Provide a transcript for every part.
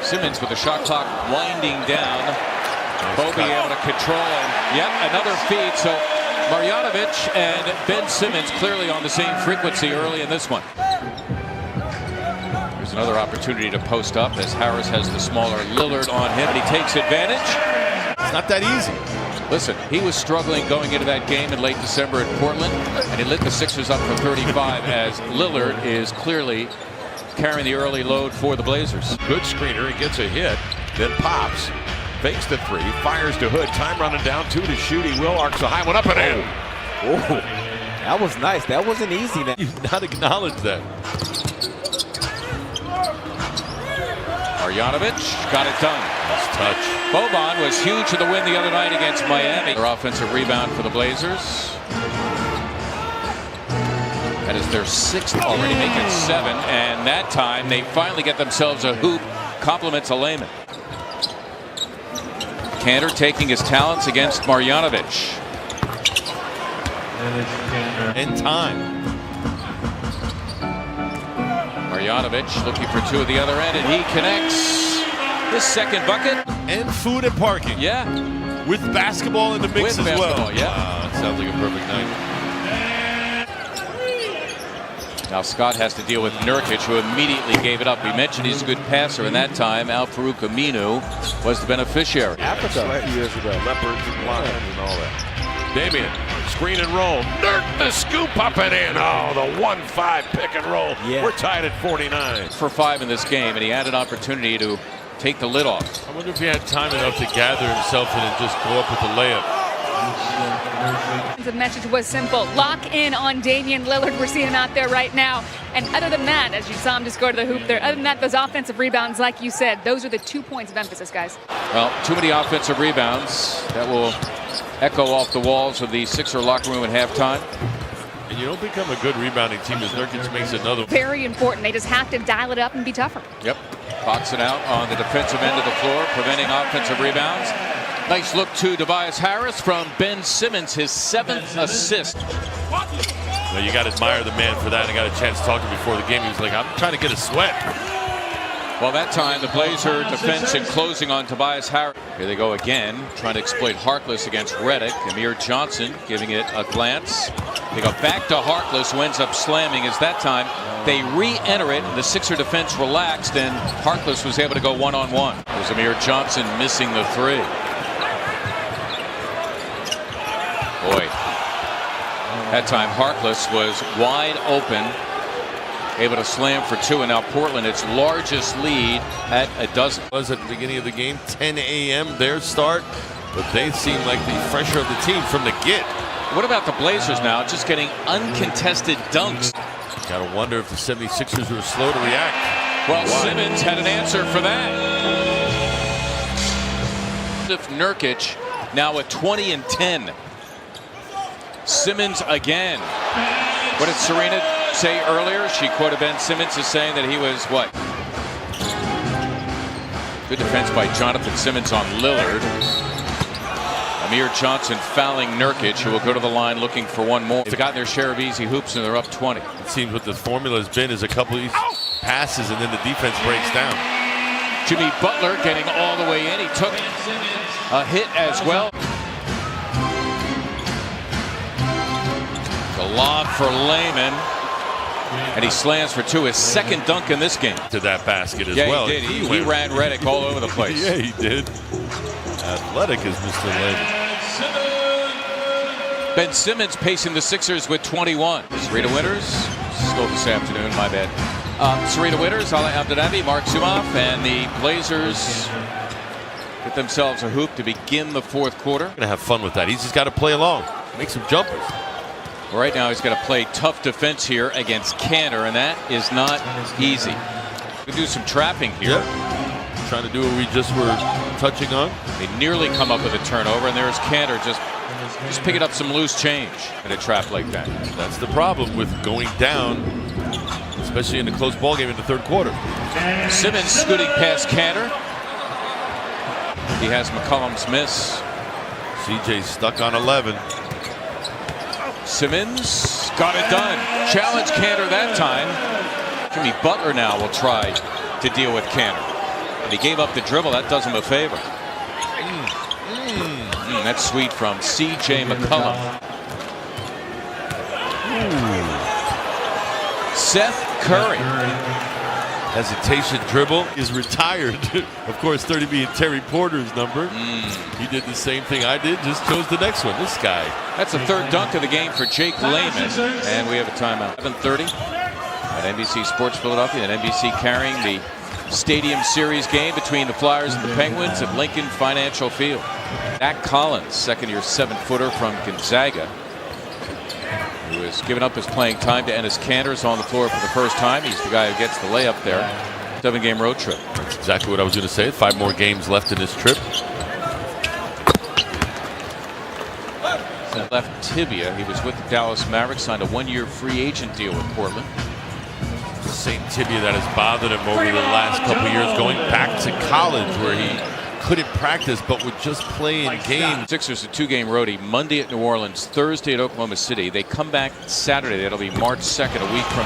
Simmons with the shot clock winding down. Bobby able to control, and yep, another feed. So Marjanovic and Ben Simmons clearly on the same frequency early in this one. There's another opportunity to post up as Harris has the smaller Lillard on him, and he takes advantage. It's not that easy. Listen, he was struggling going into that game in late December in Portland, and he lit the Sixers up for 35 as Lillard is clearly carrying the early load for the Blazers. Good screener, he gets a hit, then pops, fakes the three, fires to Hood, time running down, 2 to shoot, he will, arcs the high one up and in. Oh, that was nice. That wasn't easy. You not acknowledge that. Marjanovic got it done. Nice touch. Boban was huge for the win the other night against Miami. Their offensive rebound for the Blazers. That is their 6th already, making it 7. And that time they finally get themselves a hoop. Compliments of Layman. Kanter taking his talents against Marjanovic. In time. Marjanovic looking for 2 at the other end, and he connects his 2nd bucket. And food and parking. Yeah. With basketball in the mix With as well. basketball, yeah. Wow, that sounds like a perfect night. Now Scott has to deal with Nurkic, who immediately gave it up. We mentioned he's a good passer, and that time Al-Farouq Aminu was the beneficiary. Africa a few years ago. Leopards and lions and all that. Damian, screen and roll. Nurk the scoop up and in. Oh, the 1-5 pick and roll. Yeah. We're tied at 49. For 5 in this game, and he had an opportunity to take the lid off. I wonder if he had time enough to gather himself and then just go up with the layup. The message was simple. Lock in on Damian Lillard. We're seeing him out there right now. And other than that, as you saw him just go to the hoop there, other than that, those offensive rebounds, like you said, those are the 2 points of emphasis, guys. Well, too many offensive rebounds that will echo off the walls of the Sixer locker room at halftime. And you don't become a good rebounding team as Nurkic makes another. Very important. They just have to dial it up and be tougher. Yep. Boxing out on the defensive end of the floor, preventing offensive rebounds. Nice look to Tobias Harris from Ben Simmons, his 7th assist. Well, you got to admire the man for that. I got a chance to talk to him before the game. He was like, I'm trying to get a sweat. Well, that time the Blazer defense and closing on Tobias Harris. Here they go again, trying to exploit Harkless against Redick. Amir Johnson giving it a glance. They go back to Harkless, who ends up slamming. As that time they re-enter it, the Sixer defense relaxed, and Harkless was able to go one-on-one. There's Amir Johnson missing the 3. Boy, that time Harkless was wide open, able to slam for 2, and now Portland, its largest lead at a dozen. Was at the beginning of the game, 10 a.m. their start, but they seem like the fresher of the team from the get. What about the Blazers now, just getting uncontested dunks? Gotta wonder if the 76ers were slow to react. Well, Simmons had an answer for that. If Nurkic now at 20 and 10. Simmons again. What did Serena say earlier? She quoted Ben Simmons as saying that he was what? Good defense by Jonathan Simmons on Lillard. Amir Johnson fouling Nurkic, who will go to the line looking for one more. They've gotten their share of easy hoops, and they're up 20. It seems what the formula has been is a couple of these passes and then the defense breaks down. Jimmy Butler getting all the way in. He took a hit as well. The lob for Layman, and he slams for 2, his 2nd dunk in this game. To that basket as Yeah, well. he did. He ran Redick all over the place. Yeah, he did. Athletic as Mr. Layman. Ben Simmons pacing the Sixers with 21. Serena Winters, still this afternoon, my bad. Serena Winters, Ala Abdelnaby, Mark Zumoff, and the Blazers get themselves a hoop to begin the 4th quarter. Gonna have fun with that. He's just got to play along, make some jumpers. Right now he's got to play tough defense here against Kanter, and that is not easy. We do some trapping here. Yep. Trying to do what we just were touching on. They nearly come up with a turnover, and there's Kanter just picking up some loose change in a trap like that. That's the problem with going down, especially in a close ball game in the 3rd quarter. Simmons scooting past Kanter. He has McCollum's miss. CJ stuck on 11. Simmons got it done. Challenge Kanter that time. Jimmy Butler now will try to deal with Kanter. And he gave up the dribble. That does him a favor. That's sweet from C.J. McCollum. Seth Curry. Hesitation dribble is retired. Of course, 30 being Terry Porter's number. He did the same thing I did, just chose the next one. This guy. That's the third dunk of the game for Jake Layman. And we have a timeout. 7:30 at NBC Sports Philadelphia, and NBC carrying the Stadium Series game between the Flyers and the Penguins at Lincoln Financial Field. Zach Collins, second-year 7-footer from Gonzaga, who has given up his playing time to Enes Kanter, is on the floor for the first time. He's the guy who gets the layup there. 7-game road trip. That's exactly what I was going to say. 5 more games left in this trip. Left tibia. He was with the Dallas Mavericks, signed a 1-year free agent deal with Portland. The same tibia that has bothered him over the last couple of years, going back to college where he couldn't practice but would just play in games. Sixers a 2-game roadie, Monday at New Orleans, Thursday at Oklahoma City. They come back Saturday. That'll be March 2nd, a week from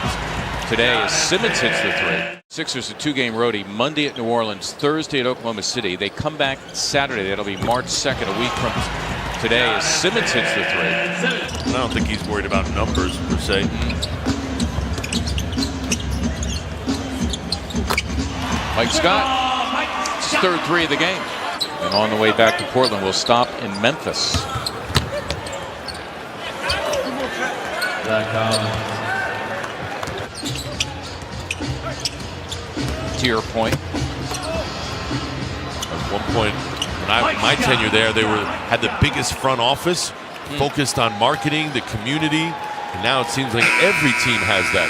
today, as Simmons hits the 3. Sixers a 2-game roadie, Monday at New Orleans, Thursday at Oklahoma City. They come back Saturday. That'll be March 2nd, a week from today, as Simmons hits the 3. I don't think he's worried about numbers per se. Mike Scott, it's his third 3 of the game. And on the way back to Portland, we'll stop in Memphis. To your point. At one point, when my tenure there, they had the biggest front office, focused on marketing, the community, and now it seems like every team has that.